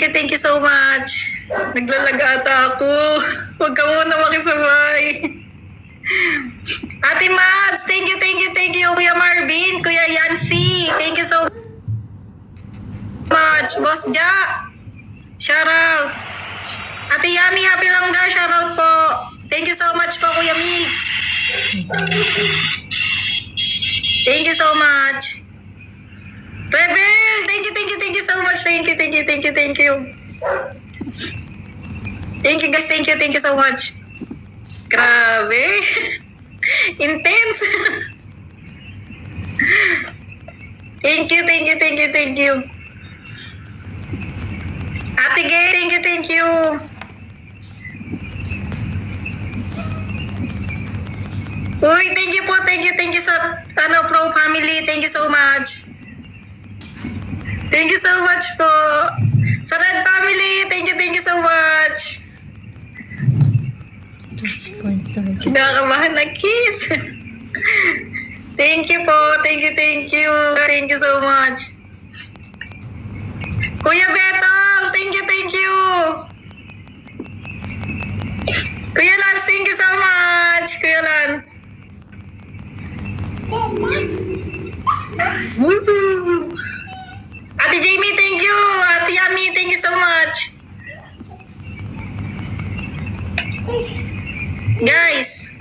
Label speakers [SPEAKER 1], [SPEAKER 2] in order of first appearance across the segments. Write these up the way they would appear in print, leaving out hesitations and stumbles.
[SPEAKER 1] thank you so much. Naglalag ata ako. Huwag ka muna makisabay. Ate Mabs, thank you. Kuya Marvin, Kuya Yancy, thank you so much. Boss Ja, shout out. Ate Yami, happy lang daw, shout out po. Thank you so much po, Kuya Mix. Thank you so much. Rebel, thank you so much. Thank you. Thank you guys, thank you so much. Grabe. Intense. Thank you. Ate Gay, thank you. Uy, thank you po, thank you sa Pro family, thank you so much. Thank you so much po. Sa Red family, thank you so much. Kinakabahan na kiss. Thank you po, thank you. Thank you so much. Kuya Betong, thank you. Kuya Lance, thank you so much. Kuya Lance. Woohoo! Ate Jamie, thank you. Ate Yami, thank you so much. Guys,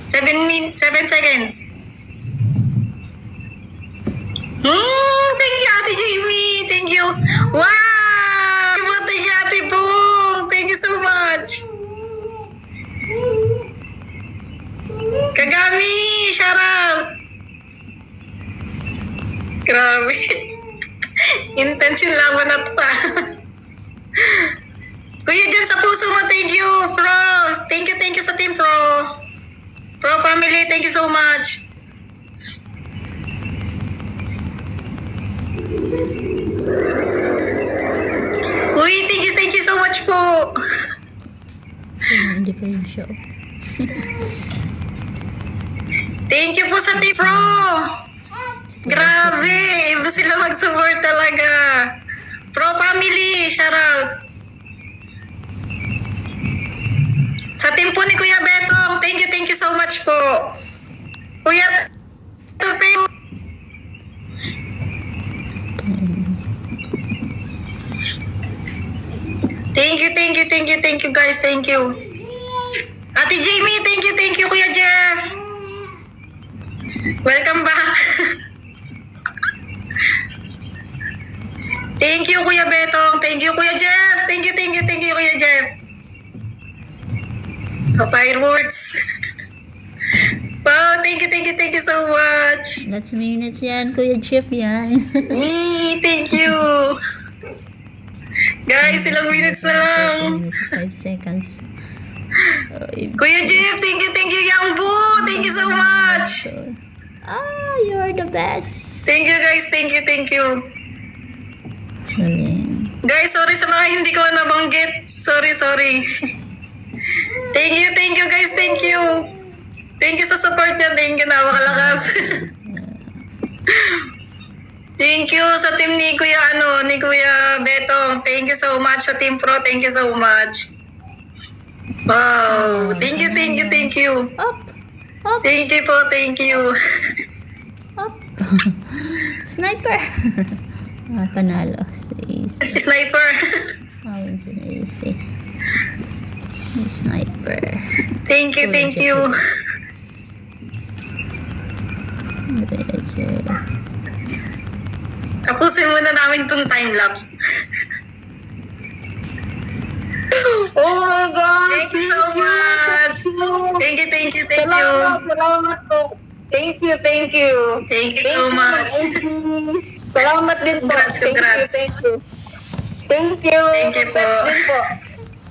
[SPEAKER 1] 7 seconds. Thank you, Ate Jamie. Thank you. Wow! Thank you, Ate Boom. Thank you so much. Kagami, shout out. Grabe. Intense yung laban na to. Kuya dyan sa puso mo, thank you, Pro. Thank you sa team Pro. Pro family, thank you so much. Uy, thank you so much po.
[SPEAKER 2] Hindi pa rin show.
[SPEAKER 1] Thank you po sa team Pro. Grabe, iba sila mag-support talaga. Pro family, shout out. Sa team po ni Kuya Betong, thank you so much po. Kuya Betong, thank you guys, thank you. Ate Jamie, thank you Kuya Jeff. Welcome back. Thank you Kuya Betong, thank you Kuya Jeff, thank you Kuya Jeff. Fireworks. Wow, thank you so much.
[SPEAKER 2] That's minutes yan, Kuya Jeff yan.
[SPEAKER 1] Thank you. Guys, ilang minutes na lang.
[SPEAKER 2] 5 seconds.
[SPEAKER 1] Kuya Jeff, thank you Yang Bu. Thank you so much.
[SPEAKER 2] You're the best.
[SPEAKER 1] Thank you guys, thank you.
[SPEAKER 2] Galing.
[SPEAKER 1] Guys, sorry sa mga hindi ko nabanggit. Sorry. Thank you guys, thank you. Thank you sa support niya, thank you, napakalakas. Thank you sa team ni Kuya Betong. Thank you so much sa Team Pro, thank you so much. Wow, thank you.
[SPEAKER 2] Up.
[SPEAKER 1] Thank you po, thank you.
[SPEAKER 2] Up. Sniper. Panalo. Easy.
[SPEAKER 1] Sniper.
[SPEAKER 2] Easy. Sniper.
[SPEAKER 1] Thank you. Tapusin muna namin itong time-lapse. Oh my God! Thank you so much! Thank you.
[SPEAKER 3] Salamat po. Thank you.
[SPEAKER 1] Thank you so much.
[SPEAKER 3] Salamat din po.
[SPEAKER 1] Congrats.
[SPEAKER 3] Thank you. Thank you.
[SPEAKER 1] Thank you po.
[SPEAKER 3] Congrats din po.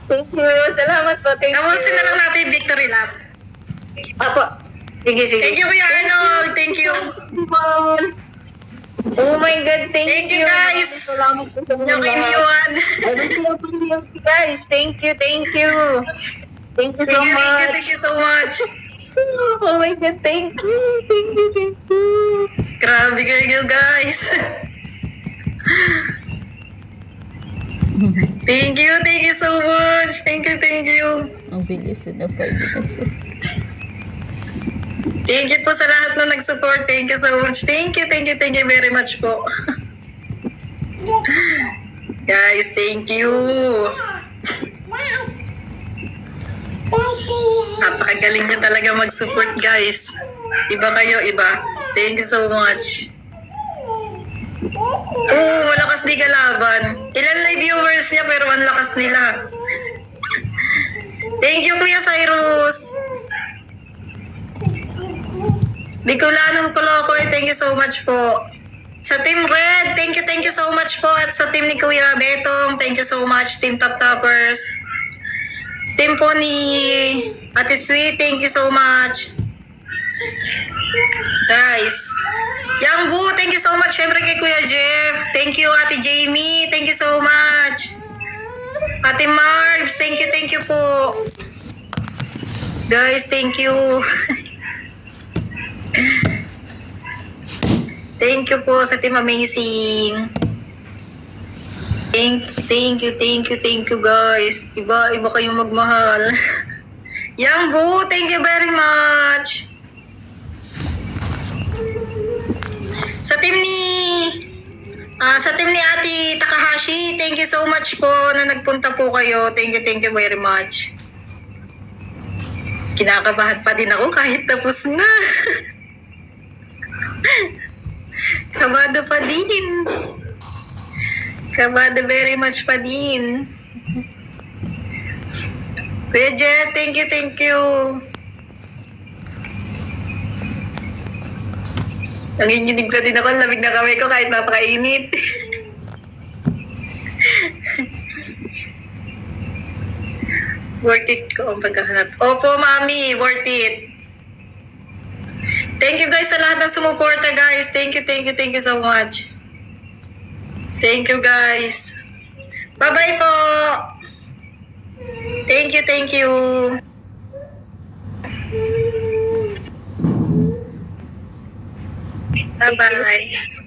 [SPEAKER 3] Thank you. Salamat po. Thank you.
[SPEAKER 1] Tapusin na lang natin yung victory lap.
[SPEAKER 3] Apo. Sige.
[SPEAKER 1] Thank you, Kuya Arnold. Thank you.
[SPEAKER 3] Oh my God, thank
[SPEAKER 1] You
[SPEAKER 3] you.
[SPEAKER 1] guys.
[SPEAKER 3] Salamat po sa
[SPEAKER 1] Yung iniwan.
[SPEAKER 3] I will appreciate you guys. Thank you. Thank you so much.
[SPEAKER 1] Thank you so much.
[SPEAKER 3] Oh my God, thank you.
[SPEAKER 1] Grabe kayo guys. Thank you so much. Thank you.
[SPEAKER 2] Ang bilis na 5 minutes.
[SPEAKER 1] Thank you po sa lahat na nag-support. Thank you so much. Thank you very much po. Guys, thank you. Napakagaling niyo talaga mag-support, guys. Iba kayo, iba. Thank you so much. Malakas di kalaban. Ilan live viewers niya pero ang lakas nila. Thank you, Kuya Cyrus. Bicolanong Tuloco, thank you so much po. Sa Team Red, thank you so much po. At sa team ni Kuya Betong, thank you so much. Team Top Toppers. Team po ni Ate Sweet, thank you so much. Guys, Yang Bu, thank you so much. Siyempre kay Kuya Jeff. Thank you, Ate Jamie. Thank you so much. Ate Marbs, thank you po. Guys, thank you. Thank you po sa Team Amazing. Thank you guys. Iba kayong magmahal. Yang Bu, thank you very much. Sa team ni Ate Takahashi, thank you so much po na nagpunta po kayo. Thank you very much. Kinakabahan pa din ako kahit tapos na. Kabado pa din. Kabado very much pa din. Kuya Jet, thank you. Nanginginig ka din ako, lamig na kamay ko kahit napakainit. Worth it ko ang pagkahanap. Opo, Mami, worth it. Thank you guys sa lahat ng sumuporta, guys. Thank you so much. Thank you, guys. Bye-bye po. Thank you. Bye-bye.